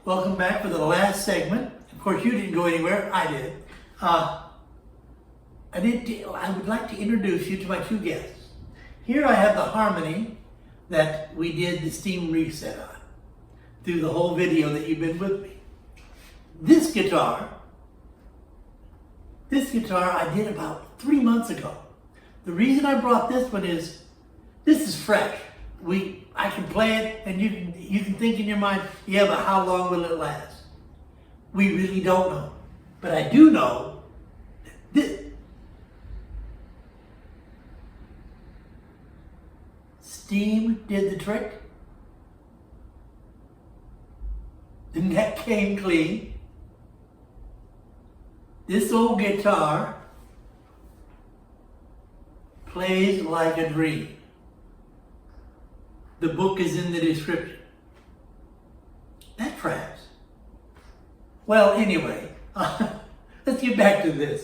Welcome back for the last segment. Of course, you didn't go anywhere. I did. I would like to introduce you to my two guests. Here I have the harmony that we did the steam reset on through the whole video that you've been with me. This guitar I did about 3 months ago. The reason I brought this one is, this is fresh. I can play it, and you can think in your mind, yeah, but how long will it last? We really don't know. But I do know that steam did the trick. The neck came clean. This old guitar plays like a dream. The book is in the description. That tracks. Well, anyway, let's get back to this.